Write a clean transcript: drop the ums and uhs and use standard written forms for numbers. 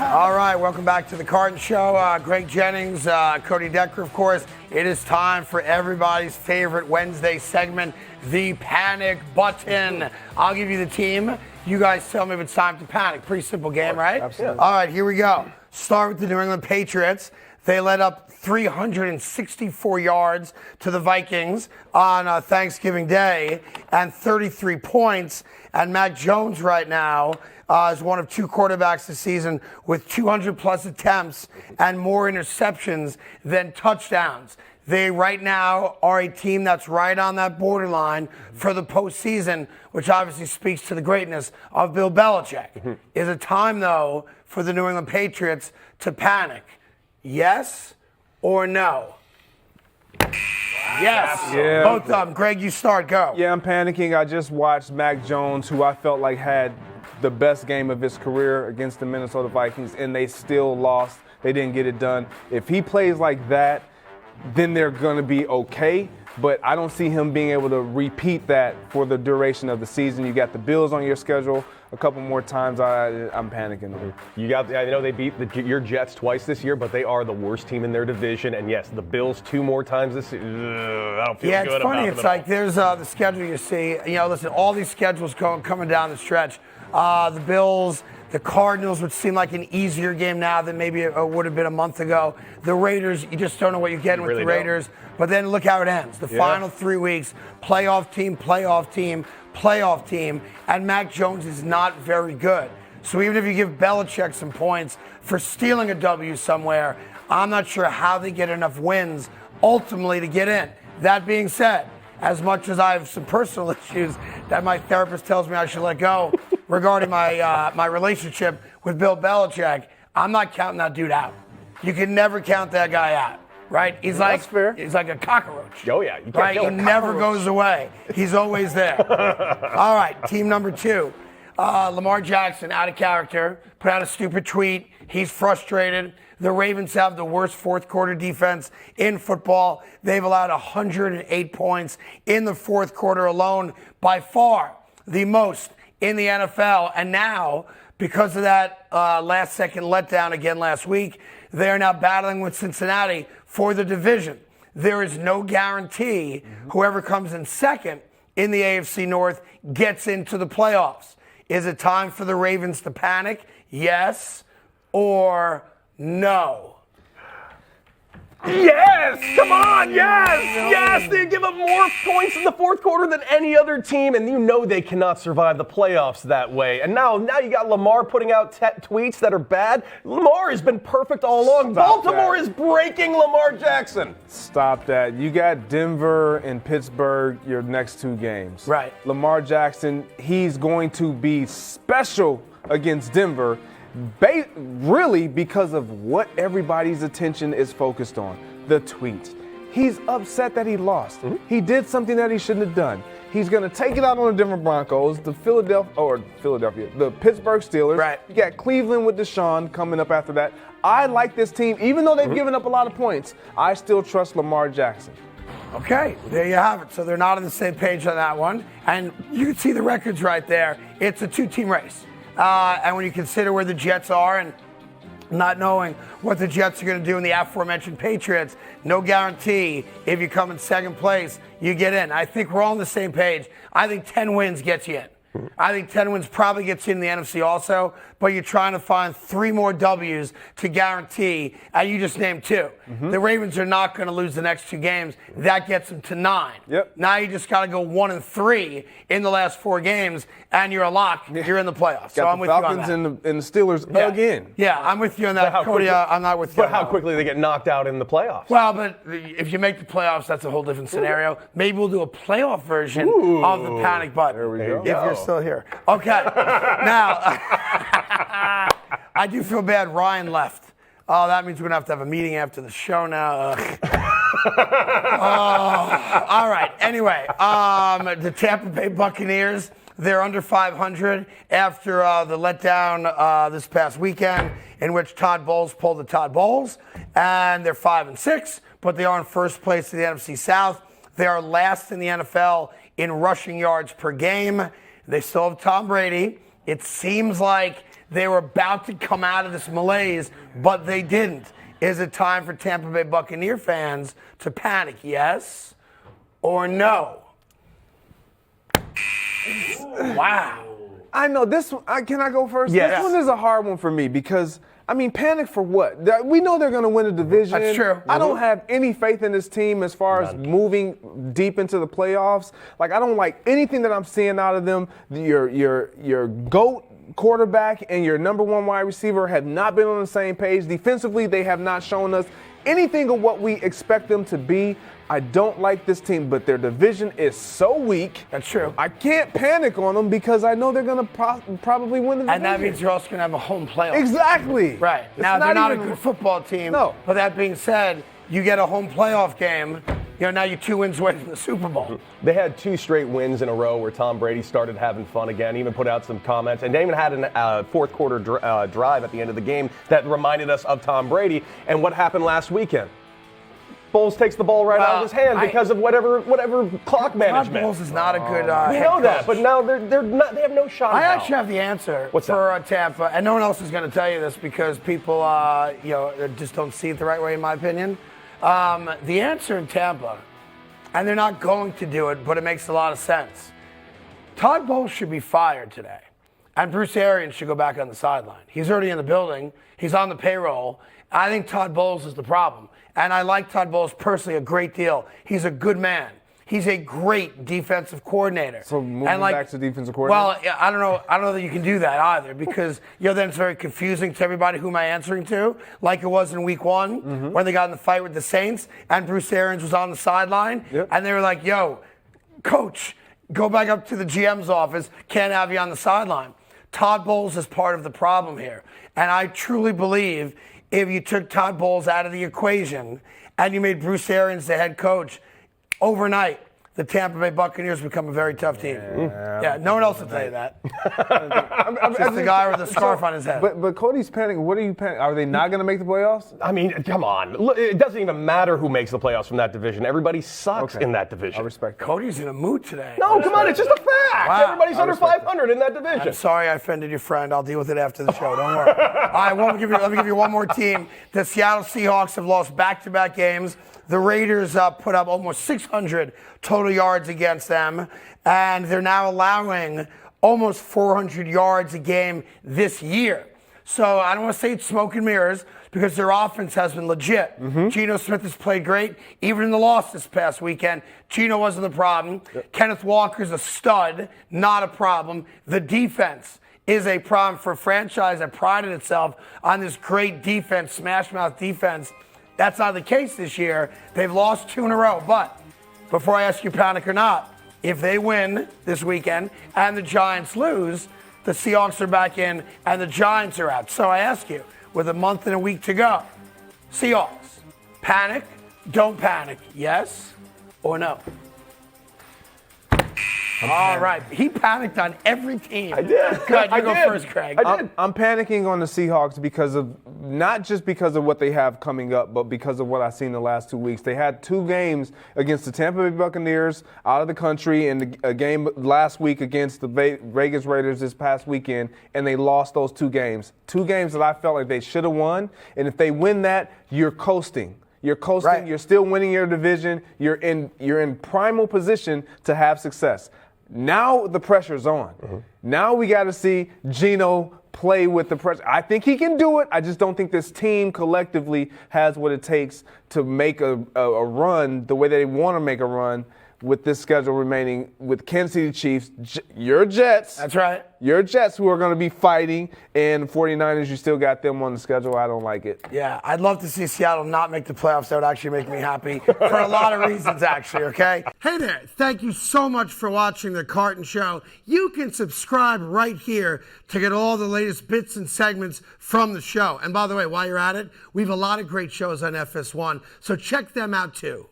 All right, welcome back to the Carton Show. Greg Jennings, Cody Decker, of course. It is time for everybody's favorite Wednesday segment, the Panic Button. I'll give you the team. You guys tell me if it's time to panic. Pretty simple game, right? Absolutely. All right, here we go. Start with the New England Patriots. They led up 364 yards to the Vikings on Thanksgiving Day and 33 points. And Mac Jones right now is one of two quarterbacks this season with 200-plus attempts and more interceptions than touchdowns. They right now are a team that's right on that borderline for the postseason, which obviously speaks to the greatness of Bill Belichick. Is it time, though, for the New England Patriots to panic? Yes or no? Yes. Yeah. Both of them. Greg, you start. Go. Yeah, I'm panicking. I just watched Mac Jones, who I felt like had the best game of his career against the Minnesota Vikings, and they still lost. They didn't get it done. If he plays like that, then they're going to be okay. But I don't see him being able to repeat that for the duration of the season. You got the Bills on your schedule a couple more times. I'm panicking. I know they beat your Jets twice this year, but they are the worst team in their division. And yes, the Bills 2 more times this year. I don't feel good about them. Yeah, it's funny. It's like there's the schedule you see. Listen, all these schedules coming down the stretch. The Bills, the Cardinals, which seem like an easier game now than maybe it would have been a month ago. The Raiders, you just don't know what you're getting with the Raiders. Don't. But then look how it ends. The final 3 weeks, playoff team, playoff team, playoff team, and Mac Jones is not very good. So even if you give Belichick some points for stealing a W somewhere, I'm not sure how they get enough wins ultimately to get in. That being said, as much as I have some personal issues that my therapist tells me I should let go regarding my relationship with Bill Belichick, I'm not counting that dude out. You can never count that guy out, right? He's like fair. He's like a cockroach. Oh yeah, you can't right? kill He a never cockroach. goes away. He's always there. All right, team number 2. Lamar Jackson, out of character, put out a stupid tweet. He's frustrated. The Ravens have the worst fourth quarter defense in football. They've allowed 108 points in the fourth quarter alone, by far the most in the NFL. And now, because of that last-second letdown again last week, they are now battling with Cincinnati for the division. There is no guarantee whoever comes in second in the AFC North gets into the playoffs. Is it time for the Ravens to panic? Yes or no? Yes! Come on, yes! Yes! They give up more points in the fourth quarter than any other team, and you know they cannot survive the playoffs that way. And now you got Lamar putting out tweets that are bad. Lamar has been perfect all along. Baltimore is breaking Lamar Jackson. Stop that. You got Denver and Pittsburgh your next 2 games. Right. Lamar Jackson, he's going to be special against Denver. Really because of what everybody's attention is focused on, the tweets. He's upset that he lost. He did something that he shouldn't have done. He's going to take it out on the Denver Broncos, the Pittsburgh Steelers. Right. You got Cleveland with Deshaun coming up after that. I like this team. Even though they've given up a lot of points, I still trust Lamar Jackson. Okay, there you have it. So they're not on the same page on that one. And you can see the records right there. It's a 2-team race. And when you consider where the Jets are and not knowing what the Jets are going to do in the aforementioned Patriots, no guarantee if you come in second place, you get in. I think we're all on the same page. I think 10 wins gets you in. I think 10 wins probably gets you in the NFC also, but you're trying to find 3 more W's to guarantee, and you just named 2. The Ravens are not going to lose the next 2 games. That gets them to 9. Yep. Now you just got to go 1-3 in the last 4 games, and you're a lock. You're in the playoffs. So I'm with you on that. Falcons and the Steelers again. Yeah, I'm with you on that, Cody. I'm not with you. But how quickly they get knocked out in the playoffs? Well, but if you make the playoffs, that's a whole different scenario. Maybe we'll do a playoff version of the panic button. There we go. If you're still here. Okay. Now, I do feel bad Ryan left. Oh, that means we're going to have a meeting after the show now. All right. Anyway, the Tampa Bay Buccaneers, they're under 500 after the letdown this past weekend in which Todd Bowles pulled the Todd Bowles. And they're 5-6, but they are in first place in the NFC South. They are last in the NFL in rushing yards per game. They still have Tom Brady. It seems like They were about to come out of this malaise, but they didn't. Is it time for Tampa Bay Buccaneer fans to panic, yes or no? Wow. I know this one. Can I go first? Yes. This one is a hard one for me because, I mean, panic for what? We know they're going to win a division. That's true. I don't have any faith in this team as far as moving deep into the playoffs. Like, I don't like anything that I'm seeing out of them. Your GOAT quarterback and your number one wide receiver have not been on the same page. Defensively, they have not shown us anything of what we expect them to be. I don't like this team, but their division is so weak. That's true. I can't panic on them because I know they're going to probably win the division. And that means you're also going to have a home playoff. Exactly. Right. It's Now, they're not a even- good football team. No. But that being said, you get a home playoff game. Now you're 2 wins away from the Super Bowl. They had 2 straight wins in a row where Tom Brady started having fun again, even put out some comments, and they even had a fourth quarter drive at the end of the game that reminded us of Tom Brady. And what happened last weekend? Bowles takes the ball right out of his hand because of whatever clock management. Todd Bowles is not a good We know that, but now they're not. They have no shot. I now. actually have the answer What's for Tampa, and no one else is going to tell you this because people, just don't see it the right way, in my opinion. The answer in Tampa, and they're not going to do it, but it makes a lot of sense. Todd Bowles should be fired today, and Bruce Arians should go back on the sideline. He's already in the building. He's on the payroll. I think Todd Bowles is the problem. And I like Todd Bowles personally a great deal. He's a good man. He's a great defensive coordinator. So moving back to defensive coordinator? Well, I don't know that you can do that either because then it's very confusing to everybody who am I answering to, like it was in week 1 when they got in the fight with the Saints and Bruce Arians was on the sideline and they were like, yo, coach, go back up to the GM's office, can't have you on the sideline. Todd Bowles is part of the problem here. And I truly believe if you took Todd Bowles out of the equation and you made Bruce Arians the head coach, overnight, the Tampa Bay Buccaneers become a very tough team. Yeah, no one else will tell you that. Just the guy with the scarf on his head. But Cody's panicking. What are you panicking? Are they not going to make the playoffs? I mean, come on. Look, it doesn't even matter who makes the playoffs from that division. Everybody sucks in that division. I respect that. Cody's in a mood today. No, come on. It's just a fact. Wow. Everybody's under 500 in that division. I'm sorry I offended your friend. I'll deal with it after the show. Don't worry. All right, let me give you one more team. The Seattle Seahawks have lost back-to-back games. The Raiders put up almost 600 total yards against them, and they're now allowing almost 400 yards a game this year. So I don't want to say it's smoke and mirrors because their offense has been legit. Geno Smith has played great. Even in the loss this past weekend, Geno wasn't the problem. Kenneth Walker's a stud, not a problem. The defense is a problem for a franchise that prided itself on this great defense, smash-mouth defense. That's not the case this year. They've lost 2 in a row. But before I ask you panic or not, if they win this weekend and the Giants lose, the Seahawks are back in and the Giants are out. So I ask you, with a month and a week to go, Seahawks, panic, don't panic, yes or no? All right. He panicked on every team. I did. Good. I You go did. first, Craig. I did. I'm panicking on the Seahawks because of not just because of what they have coming up, but because of what I've seen the last 2 weeks. They had 2 games against the Tampa Bay Buccaneers out of the country and a game last week against the Vegas Raiders this past weekend, and they lost those 2 games. 2 games that I felt like they should have won, and if they win that, you're coasting. You're coasting. Right. You're still winning your division. You're in primal position to have success. Now the pressure's on. Now we got to see Geno play with the pressure. I think he can do it. I just don't think this team collectively has what it takes to make a run the way they want to make a run with this schedule remaining with Kansas City Chiefs, your Jets. That's right. Your Jets who are going to be fighting, and 49ers, you still got them on the schedule. I don't like it. Yeah, I'd love to see Seattle not make the playoffs. That would actually make me happy for a lot of reasons, actually, okay? Hey there. Thank you so much for watching The Carton Show. You can subscribe right here to get all the latest bits and segments from the show. And by the way, while you're at it, we have a lot of great shows on FS1, so check them out too.